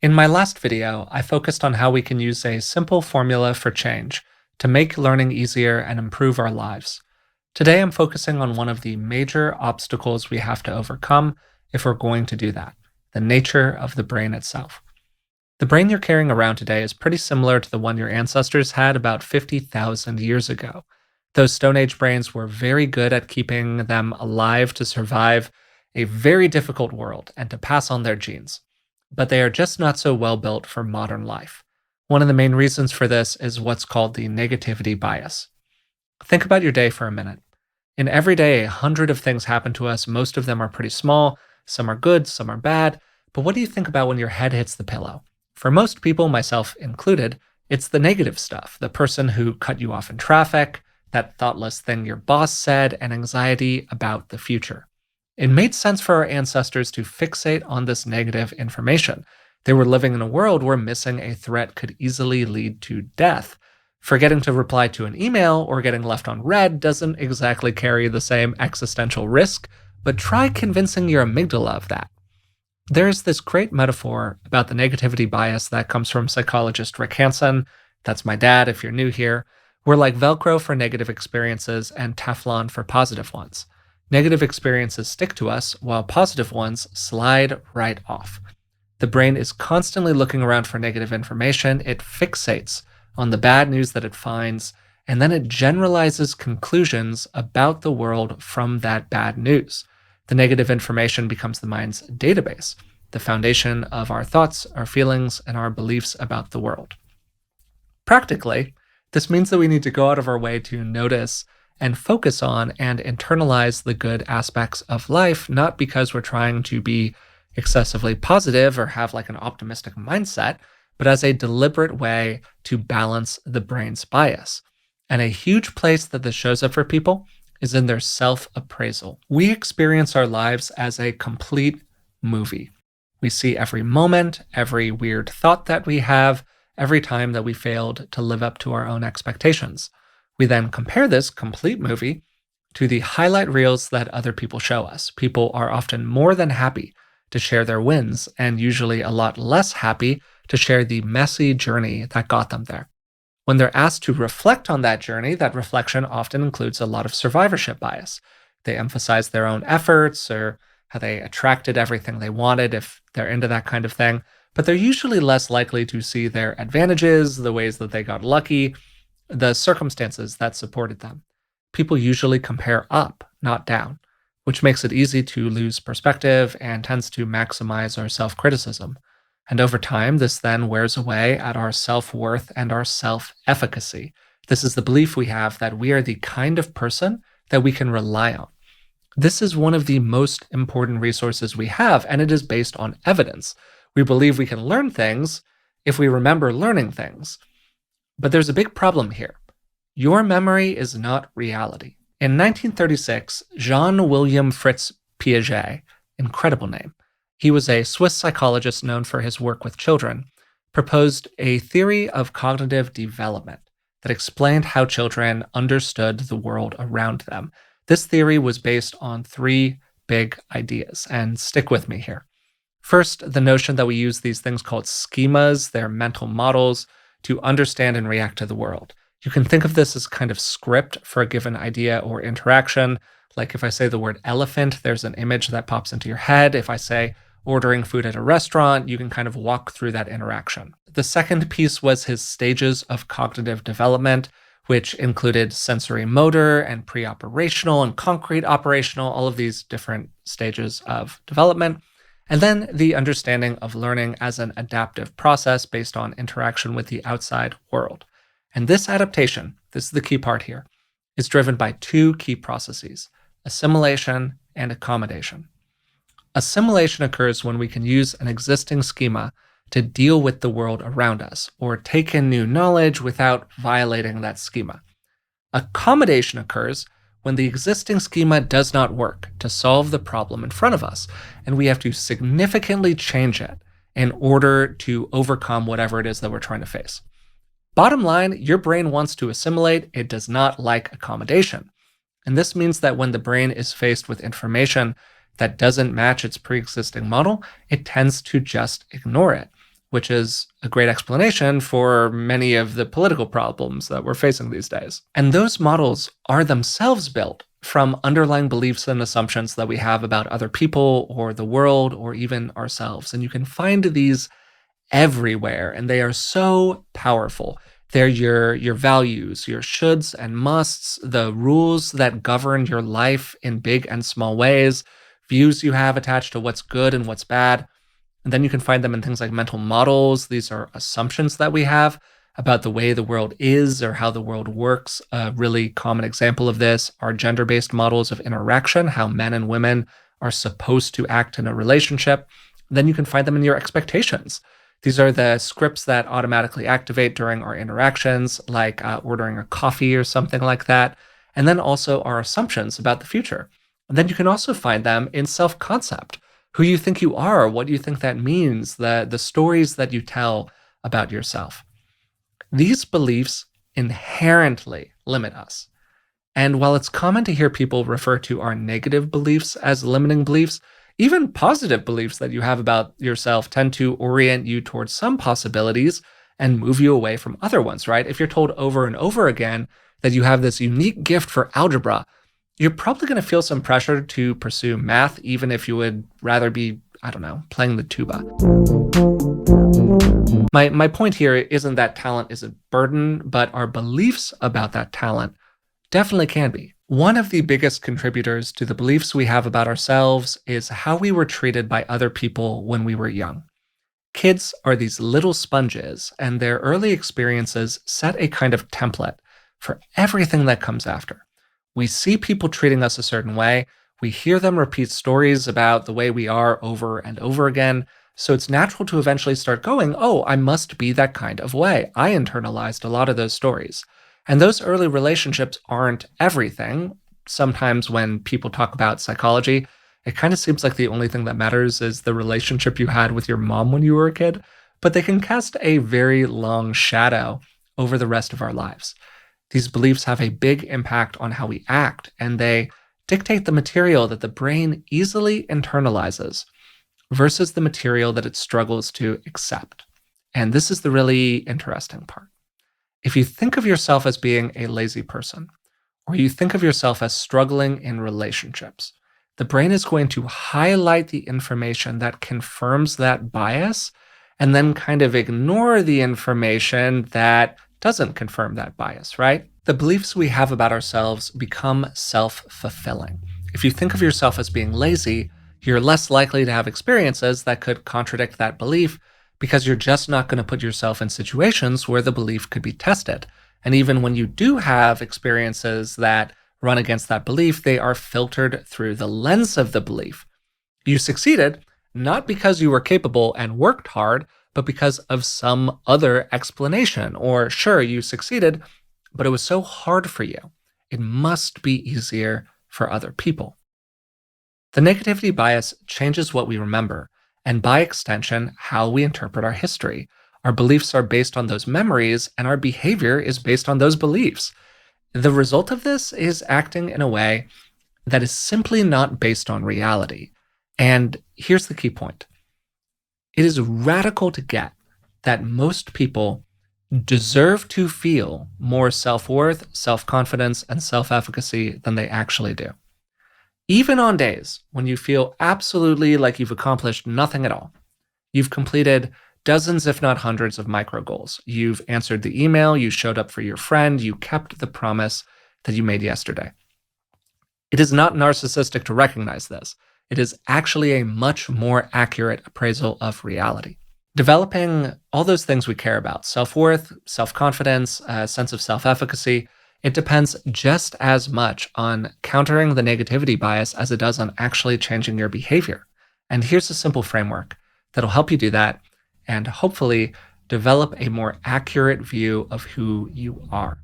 In my last video, I focused on how we can use a simple formula for change to make learning easier and improve our lives. Today, I'm focusing on one of the major obstacles we have to overcome if we're going to do that: the nature of the brain itself. The brain you're carrying around today is pretty similar to the one your ancestors had about 50,000 years ago. Those Stone Age brains were very good at keeping them alive to survive a very difficult world and to pass on their genes, but they are just not so well built for modern life. One of the main reasons for this is what's called the negativity bias. Think about your day for a minute. In every day, 100 of things happen to us. Most of them are pretty small. Some are good, some are bad. But what do you think about when your head hits the pillow? For most people, myself included, it's the negative stuff: the person who cut you off in traffic, that thoughtless thing your boss said, and anxiety about the future. It made sense for our ancestors to fixate on this negative information. They were living in a world where missing a threat could easily lead to death. Forgetting to reply to an email or getting left on red doesn't exactly carry the same existential risk, but try convincing your amygdala of that. There's this great metaphor about the negativity bias that comes from psychologist Rick Hanson. That's my dad if you're new here. We're like Velcro for negative experiences and Teflon for positive ones. Negative experiences stick to us, while positive ones slide right off. The brain is constantly looking around for negative information. It fixates on the bad news that it finds, and then it generalizes conclusions about the world from that bad news. The negative information becomes the mind's database, the foundation of our thoughts, our feelings, and our beliefs about the world. Practically, this means that we need to go out of our way to notice and focus on and internalize the good aspects of life, not because we're trying to be excessively positive or have like an optimistic mindset, but as a deliberate way to balance the brain's bias. And a huge place that this shows up for people is in their self-appraisal. We experience our lives as a complete movie. We see every moment, every weird thought that we have, every time that we failed to live up to our own expectations. We then compare this complete movie to the highlight reels that other people show us. People are often more than happy to share their wins, and usually a lot less happy to share the messy journey that got them there. When they're asked to reflect on that journey, that reflection often includes a lot of survivorship bias. They emphasize their own efforts or how they attracted everything they wanted if they're into that kind of thing, but they're usually less likely to see their advantages, the ways that they got lucky, the circumstances that supported them. People usually compare up, not down, which makes it easy to lose perspective and tends to maximize our self-criticism. And over time, this then wears away at our self-worth and our self-efficacy. This is the belief we have that we are the kind of person that we can rely on. This is one of the most important resources we have, and it is based on evidence. We believe we can learn things if we remember learning things. But there's a big problem here. Your memory is not reality. In 1936, Jean-William Fritz Piaget, incredible name, he was a Swiss psychologist known for his work with children, proposed a theory of cognitive development that explained how children understood the world around them. This theory was based on three big ideas, and stick with me here. First, the notion that we use these things called schemas, they're mental models, to understand and react to the world. You can think of this as kind of script for a given idea or interaction. Like if I say the word elephant, there's an image that pops into your head. If I say ordering food at a restaurant, you can kind of walk through that interaction. The second piece was his stages of cognitive development, which included sensory motor and pre-operational and concrete operational, all of these different stages of development. And then the understanding of learning as an adaptive process based on interaction with the outside world. And this adaptation, this is the key part here, is driven by two key processes: assimilation and accommodation. Assimilation occurs when we can use an existing schema to deal with the world around us, or take in new knowledge without violating that schema. Accommodation occurs when the existing schema does not work to solve the problem in front of us, and we have to significantly change it in order to overcome whatever it is that we're trying to face. Bottom line, your brain wants to assimilate, it does not like accommodation. And this means that when the brain is faced with information that doesn't match its pre-existing model, it tends to just ignore it. which is a great explanation for many of the political problems that we're facing these days. And those models are themselves built from underlying beliefs and assumptions that we have about other people or the world or even ourselves. And you can find these everywhere, and they are so powerful. They're your values, your shoulds and musts, the rules that govern your life in big and small ways, views you have attached to what's good and what's bad. And then you can find them in things like mental models. These are assumptions that we have about the way the world is or how the world works. A really common example of this are gender-based models of interaction, how men and women are supposed to act in a relationship. Then you can find them in your expectations. These are the scripts that automatically activate during our interactions, like ordering a coffee or something like that. And then also our assumptions about the future. And then you can also find them in self-concept, who you think you are, what you think that means, the stories that you tell about yourself. These beliefs inherently limit us. And while it's common to hear people refer to our negative beliefs as limiting beliefs, even positive beliefs that you have about yourself tend to orient you towards some possibilities and move you away from other ones, right? If you're told over and over again that you have this unique gift for algebra, you're probably going to feel some pressure to pursue math, even if you would rather be, I don't know, playing the tuba. My point here isn't that talent is a burden, but our beliefs about that talent definitely can be. One of the biggest contributors to the beliefs we have about ourselves is how we were treated by other people when we were young. Kids are these little sponges, and their early experiences set a kind of template for everything that comes after. We see people treating us a certain way, we hear them repeat stories about the way we are over and over again, so it's natural to eventually start going, oh, I must be that kind of way. I internalized a lot of those stories. And those early relationships aren't everything. Sometimes when people talk about psychology, it kind of seems like the only thing that matters is the relationship you had with your mom when you were a kid, but they can cast a very long shadow over the rest of our lives. These beliefs have a big impact on how we act, and they dictate the material that the brain easily internalizes versus the material that it struggles to accept. And this is the really interesting part. If you think of yourself as being a lazy person, or you think of yourself as struggling in relationships, the brain is going to highlight the information that confirms that bias and then kind of ignore the information that doesn't confirm that bias, right? The beliefs we have about ourselves become self-fulfilling. If you think of yourself as being lazy, you're less likely to have experiences that could contradict that belief because you're just not going to put yourself in situations where the belief could be tested. And even when you do have experiences that run against that belief, they are filtered through the lens of the belief. You succeeded not because you were capable and worked hard, but because of some other explanation. Or sure, you succeeded, but it was so hard for you. It must be easier for other people. The negativity bias changes what we remember, and by extension, how we interpret our history. Our beliefs are based on those memories, and our behavior is based on those beliefs. The result of this is acting in a way that is simply not based on reality. And here's the key point. It is radical to get that most people deserve to feel more self-worth, self-confidence, and self-efficacy than they actually do. Even on days when you feel absolutely like you've accomplished nothing at all, you've completed dozens, if not hundreds, of micro goals. You've answered the email, you showed up for your friend, you kept the promise that you made yesterday. It is not narcissistic to recognize this. It is actually a much more accurate appraisal of reality. Developing all those things we care about, self-worth, self-confidence, a sense of self-efficacy, it depends just as much on countering the negativity bias as it does on actually changing your behavior. And here's a simple framework that'll help you do that and hopefully develop a more accurate view of who you are.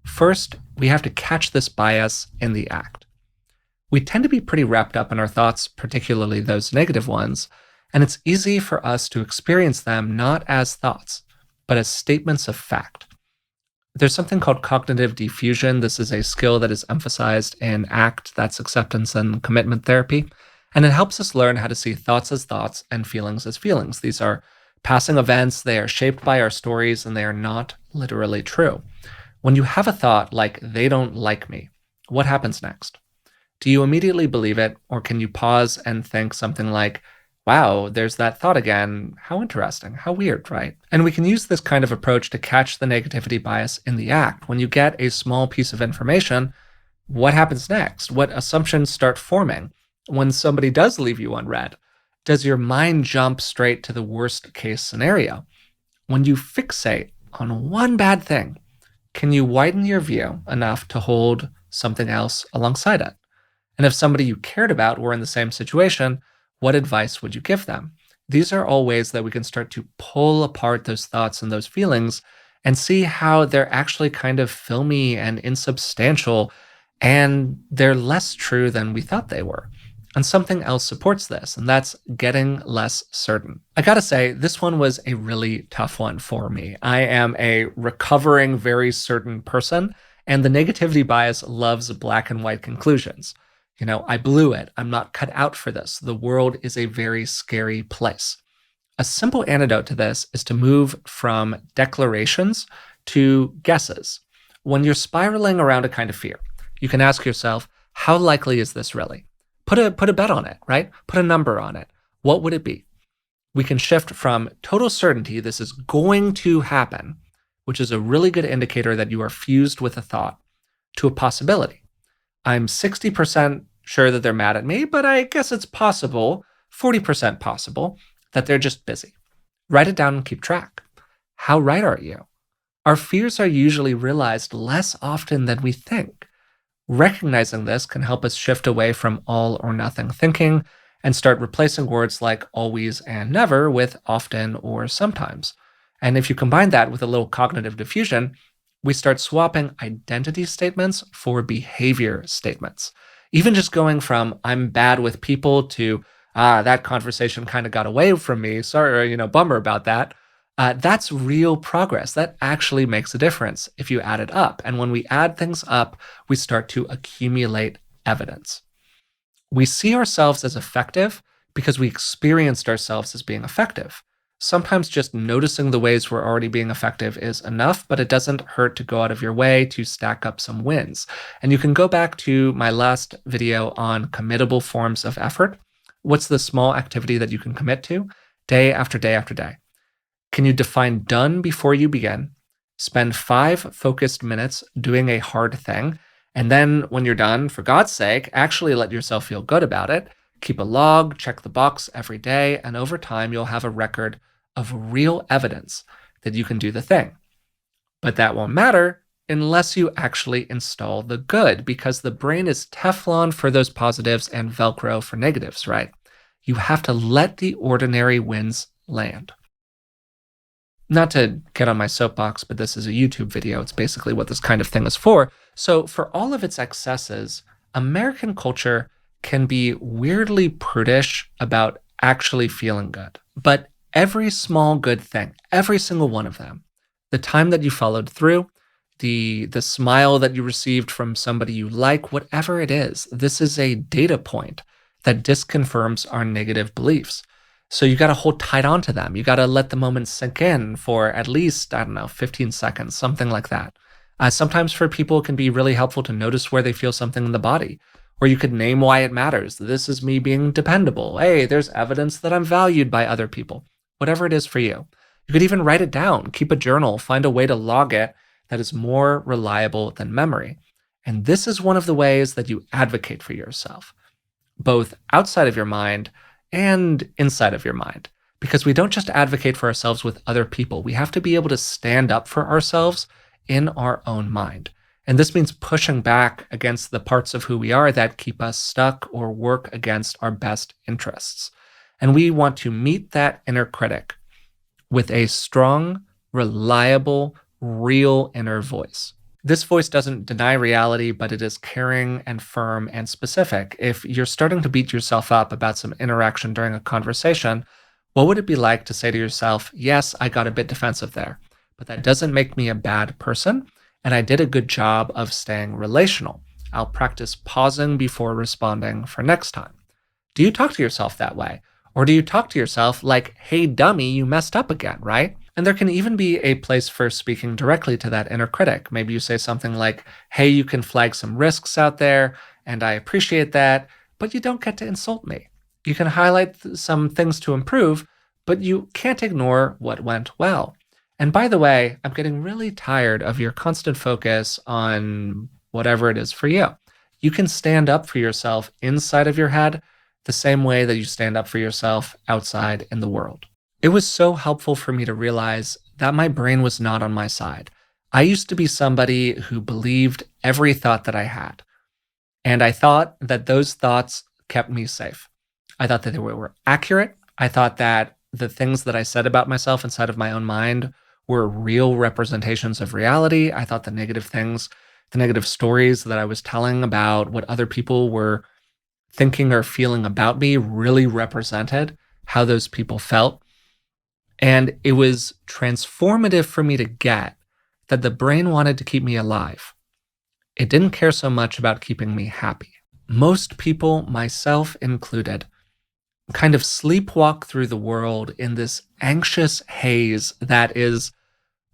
First, we have to catch this bias in the act. We tend to be pretty wrapped up in our thoughts, particularly those negative ones, and it's easy for us to experience them not as thoughts, but as statements of fact. There's something called cognitive diffusion. This is a skill that is emphasized in ACT, that's acceptance and commitment therapy, and it helps us learn how to see thoughts as thoughts and feelings as feelings. These are Passing events, they are shaped by our stories and they are not literally true. When you have a thought like, they don't like me, what happens next? Do you immediately believe it, or can you pause and think something like, wow, there's that thought again. How interesting. How weird, right? And we can use this kind of approach to catch the negativity bias in the act. When you get a small piece of information, what happens next? What assumptions start forming when somebody does leave you unread? Does your mind jump straight to the worst case scenario? When you fixate on one bad thing, can you widen your view enough to hold something else alongside it? And if somebody you cared about were in the same situation, what advice would you give them? These are all ways that we can start to pull apart those thoughts and those feelings and see how they're actually kind of filmy and insubstantial, and they're less true than we thought they were. And something else supports this, and that's getting less certain. I gotta say, this one was a really tough one for me. I am a recovering, very certain person, and the negativity bias loves black and white conclusions. I blew it. I'm not cut out for this. The world is a very scary place. A simple antidote to this is to move from declarations to guesses. When you're spiraling around a kind of fear, you can ask yourself, how likely is this really? Put a bet on it, right? Put a number on it. What would it be? We can shift from total certainty, this is going to happen, which is a really good indicator that you are fused with a thought, to a possibility. I'm 60% sure that they're mad at me, but I guess it's possible, 40% possible, that they're just busy. Write it down and keep track. How right are you? Our fears are usually realized less often than we think. Recognizing this can help us shift away from all or nothing thinking and start replacing words like always and never with often or sometimes. And if you combine that with a little cognitive diffusion, we start swapping identity statements for behavior statements. Even just going from I'm bad with people to that conversation kind of got away from me. Sorry, bummer about that. That's real progress. That actually makes a difference if you add it up. And when we add things up, we start to accumulate evidence. We see ourselves as effective because we experienced ourselves as being effective. Sometimes just noticing the ways we're already being effective is enough, but it doesn't hurt to go out of your way to stack up some wins. And you can go back to my last video on committable forms of effort. What's the small activity that you can commit to day after day after day? Can you define done before you begin? Spend 5 focused minutes doing a hard thing. And then when you're done, for God's sake, actually let yourself feel good about it. Keep a log, check the box every day, and over time you'll have a record of real evidence that you can do the thing. But that won't matter unless you actually install the good, because the brain is Teflon for those positives and Velcro for negatives, right? You have to let the ordinary wins land. Not to get on my soapbox, but this is a YouTube video. It's basically what this kind of thing is for. So for all of its excesses, American culture can be weirdly prudish about actually feeling good. But every small good thing, every single one of them, the time that you followed through, the smile that you received from somebody you like, whatever it is, this is a data point that disconfirms our negative beliefs. So you got to hold tight onto them. You got to let the moment sink in for at least, 15 seconds, something like that. Sometimes for people, it can be really helpful to notice where they feel something in the body. Or you could name why it matters. This is me being dependable. Hey, there's evidence that I'm valued by other people. Whatever it is for you. You could even write it down, keep a journal, find a way to log it that is more reliable than memory. And this is one of the ways that you advocate for yourself, both outside of your mind and inside of your mind. Because we don't just advocate for ourselves with other people. We have to be able to stand up for ourselves in our own mind. And this means pushing back against the parts of who we are that keep us stuck or work against our best interests. And we want to meet that inner critic with a strong, reliable, real inner voice. This voice doesn't deny reality, but it is caring and firm and specific. If you're starting to beat yourself up about some interaction during a conversation, what would it be like to say to yourself, yes, I got a bit defensive there, but that doesn't make me a bad person, and I did a good job of staying relational. I'll practice pausing before responding for next time. Do you talk to yourself that way? Or do you talk to yourself like, hey, dummy, you messed up again, right? And there can even be a place for speaking directly to that inner critic. Maybe you say something like, hey, you can flag some risks out there, and I appreciate that, but you don't get to insult me. You can highlight some things to improve, but you can't ignore what went well. And by the way, I'm getting really tired of your constant focus on whatever it is for you. You can stand up for yourself inside of your head the same way that you stand up for yourself outside in the world. It was so helpful for me to realize that my brain was not on my side. I used to be somebody who believed every thought that I had. And I thought that those thoughts kept me safe. I thought that they were accurate. I thought that the things that I said about myself inside of my own mind were real representations of reality. I thought the negative things, the negative stories that I was telling about what other people were thinking or feeling about me really represented how those people felt. And it was transformative for me to get that the brain wanted to keep me alive. It didn't care so much about keeping me happy. Most people, myself included, kind of sleepwalk through the world in this anxious haze that is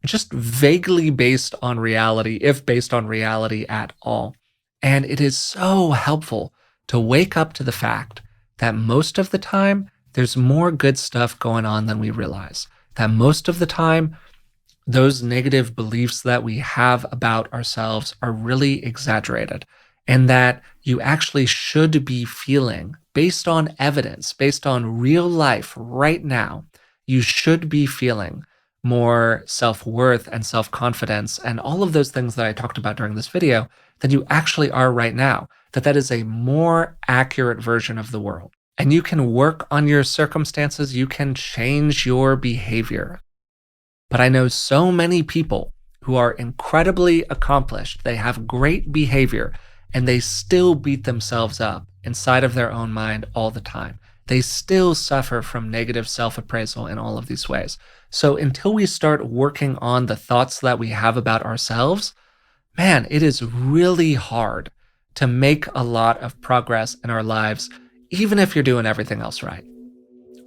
just vaguely based on reality, if based on reality at all. And it is so helpful to wake up to the fact that most of the time, there's more good stuff going on than we realize. That most of the time, those negative beliefs that we have about ourselves are really exaggerated, and that you actually should be feeling, based on evidence, based on real life right now, you should be feeling more self-worth and self-confidence and all of those things that I talked about during this video than you actually are right now. That is a more accurate version of the world. And you can work on your circumstances, you can change your behavior. But I know so many people who are incredibly accomplished, they have great behavior, and they still beat themselves up inside of their own mind all the time. They still suffer from negative self-appraisal in all of these ways. So until we start working on the thoughts that we have about ourselves, man, it is really hard to make a lot of progress in our lives, even if you're doing everything else right.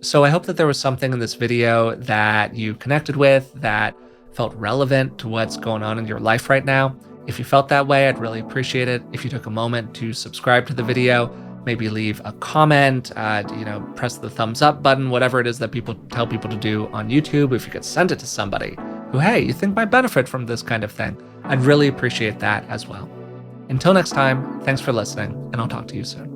So I hope that there was something in this video that you connected with, that felt relevant to what's going on in your life right now. If you felt that way, I'd really appreciate it if you took a moment to subscribe to the video, maybe leave a comment, press the thumbs up button, whatever it is that people tell people to do on YouTube. If you could send it to somebody who, hey, you think might benefit from this kind of thing, I'd really appreciate that as well. Until next time, thanks for listening, and I'll talk to you soon.